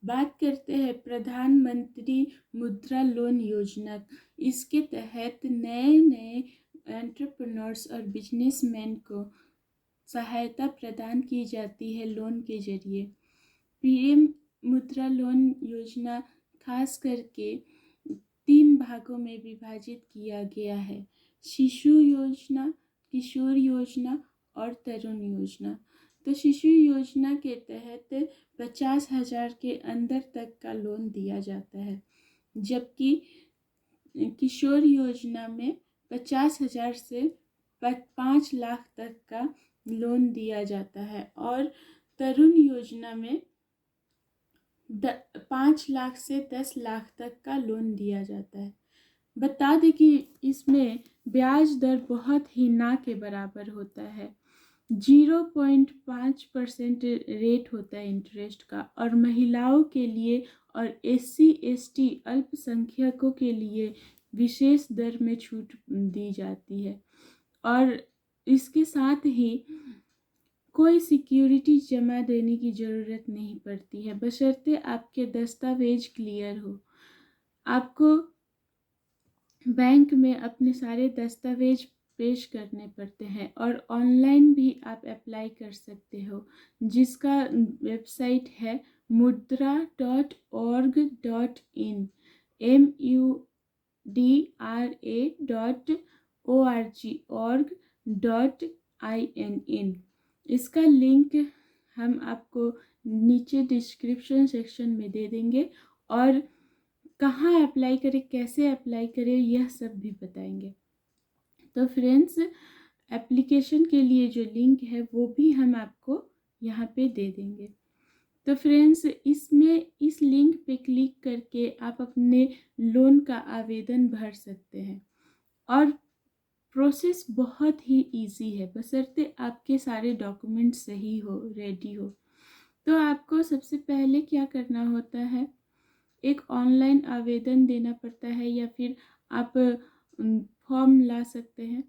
बात करते हैं प्रधानमंत्री मुद्रा लोन योजना। इसके तहत नए नए एंटरप्रेन्योर्स और बिजनेसमैन को सहायता प्रदान की जाती है लोन के जरिए। पीएम मुद्रा लोन योजना खास करके 3 भागों में विभाजित किया गया है: शिशु योजना, किशोर योजना और तरुण योजना। तो शिशु योजना के तहत 50,000 के अंदर तक का लोन दिया जाता है, जबकि किशोर योजना में 50,000 से 5 लाख तक का लोन दिया जाता है और तरुण योजना में 5 लाख से 10 लाख तक का लोन दिया जाता है। बता दें कि इसमें ब्याज दर बहुत ही ना के बराबर होता है। 0.5% रेट होता है इंटरेस्ट का, और महिलाओं के लिए और SC/ST अल्पसंख्यकों के लिए विशेष दर में छूट दी जाती है। और इसके साथ ही कोई सिक्योरिटी जमा देने की ज़रूरत नहीं पड़ती है, बशर्ते आपके दस्तावेज क्लियर हो। आपको बैंक में अपने सारे दस्तावेज पेश करने पड़ते हैं और ऑनलाइन भी आप अप्लाई कर सकते हो, जिसका वेबसाइट है mudra.org.in mudra.org.in। इसका लिंक हम आपको नीचे डिस्क्रिप्शन सेक्शन में दे देंगे और कहाँ अप्लाई करें, कैसे अप्लाई करें, यह सब भी बताएंगे। तो फ्रेंड्स, एप्लीकेशन के लिए जो लिंक है वो भी हम आपको यहाँ पे दे देंगे। तो फ्रेंड्स, इसमें इस लिंक पे क्लिक करके आप अपने लोन का आवेदन भर सकते हैं और प्रोसेस बहुत ही इजी है, बशर्ते आपके सारे डॉक्यूमेंट सही हो, रेडी हो। तो आपको सबसे पहले क्या करना होता है, एक ऑनलाइन आवेदन देना पड़ता है या फिर आप फॉर्म ला सकते हैं।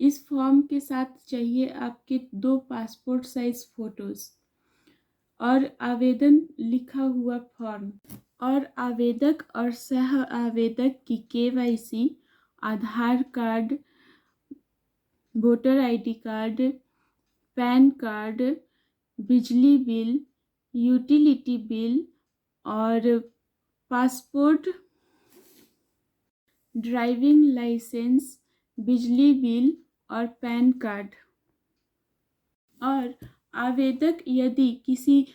इस फॉर्म के साथ चाहिए आपके 2 पासपोर्ट साइज फोटोज और आवेदन लिखा हुआ फॉर्म, और आवेदक और सह आवेदक की KYC, Aadhaar card, voter ID card, PAN card, बिजली बिल, यूटिलिटी बिल और पासपोर्ट, ड्राइविंग लाइसेंस, बिजली बिल और पैन कार्ड। और आवेदक यदि किसी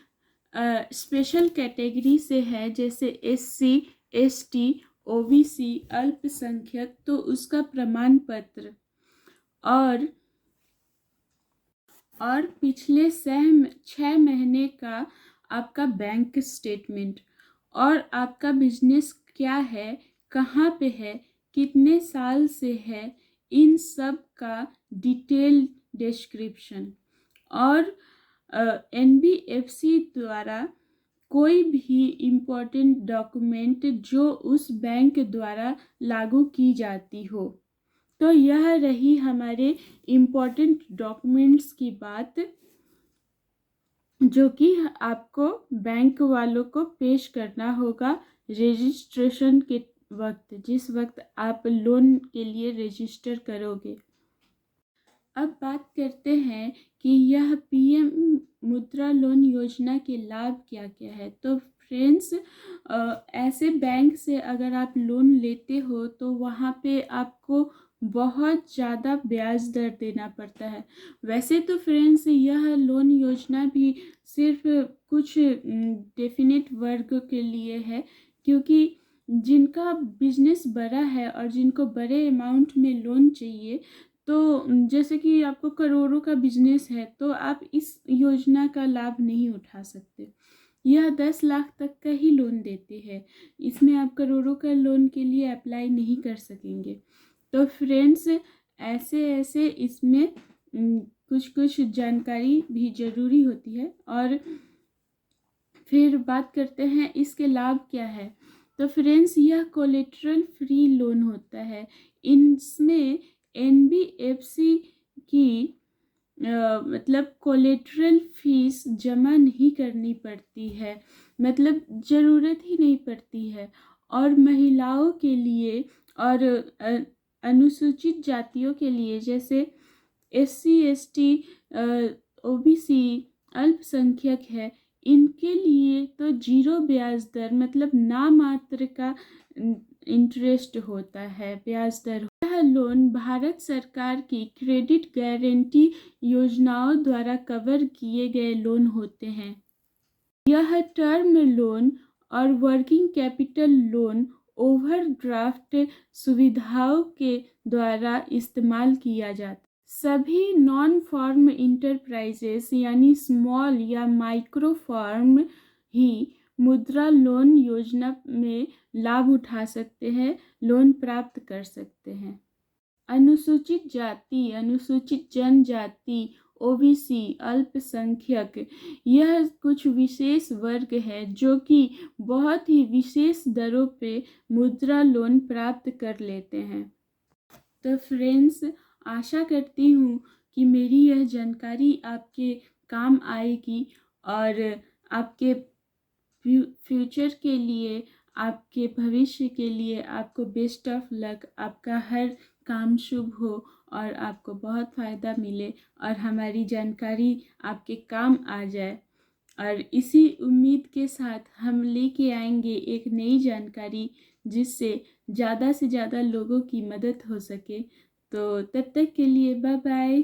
स्पेशल कैटेगरी से है, जैसे SC/ST, OBC, अल्पसंख्यक, तो उसका प्रमाण पत्र और पिछले 6 महीने का आपका बैंक स्टेटमेंट, और आपका बिजनेस क्या है, कहाँ पे है, कितने साल से है, इन सब का डिटेल डिस्क्रिप्शन, और NBFC द्वारा कोई भी इम्पोर्टेंट डॉक्यूमेंट जो उस बैंक द्वारा लागू की जाती हो। तो यह रही हमारे इम्पोर्टेंट डॉक्यूमेंट्स की बात, जो कि आपको बैंक वालों को पेश करना होगा रजिस्ट्रेशन के वक्त, जिस वक्त आप लोन के लिए रजिस्टर करोगे। अब बात करते हैं कि यह PM मुद्रा लोन योजना के लाभ क्या क्या है। तो फ्रेंड्स, ऐसे बैंक से अगर आप लोन लेते हो तो वहाँ पे आपको बहुत ज़्यादा ब्याज दर देना पड़ता है। वैसे तो फ्रेंड्स, यह लोन योजना भी सिर्फ कुछ डेफिनेट वर्ग के लिए है, क्योंकि जिनका बिजनेस बड़ा है और जिनको बड़े अमाउंट में लोन चाहिए, तो जैसे कि आपको करोड़ों का बिजनेस है तो आप इस योजना का लाभ नहीं उठा सकते। यह 10 लाख तक का ही लोन देते हैं, इसमें आप करोड़ों का लोन के लिए अप्लाई नहीं कर सकेंगे। तो फ्रेंड्स, ऐसे इसमें कुछ जानकारी भी ज़रूरी होती है। और फिर बात करते हैं इसके लाभ क्या है। तो फ्रेंड्स, यह कोलेटरल फ्री लोन होता है। इसमें NBFC की मतलब कोलेट्रल फीस जमा नहीं करनी पड़ती है, मतलब ज़रूरत ही नहीं पड़ती है। और महिलाओं के लिए और अनुसूचित जातियों के लिए जैसे SC ST, OBC, अल्पसंख्यक है, इनके लिए तो जीरो ब्याज दर मतलब नामात्र का इंटरेस्ट होता है, ब्याज दर। यह लोन भारत सरकार की क्रेडिट गारंटी योजनाओं द्वारा कवर किए गए लोन होते हैं। यह टर्म लोन और वर्किंग कैपिटल लोन ओवरड्राफ्ट सुविधाओं के द्वारा इस्तेमाल किया जाता है। सभी नॉन फार्म इंटरप्राइजेस यानी स्मॉल या माइक्रो फार्म ही मुद्रा लोन योजना में लाभ उठा सकते हैं, लोन प्राप्त कर सकते हैं। अनुसूचित जाति, अनुसूचित जनजाति, OBC, अल्पसंख्यक, यह कुछ विशेष वर्ग है जो कि बहुत ही विशेष दरों पे मुद्रा लोन प्राप्त कर लेते हैं। तो फ्रेंड्स, आशा करती हूँ कि मेरी यह जानकारी आपके काम आएगी और आपके फ्यूचर के लिए, आपके भविष्य के लिए आपको बेस्ट ऑफ लक, आपका हर काम शुभ हो और आपको बहुत फ़ायदा मिले और हमारी जानकारी आपके काम आ जाए। और इसी उम्मीद के साथ हम लेके आएंगे एक नई जानकारी जिससे ज़्यादा से ज़्यादा लोगों की मदद हो सके। तो तब तक के लिए बाय बाय।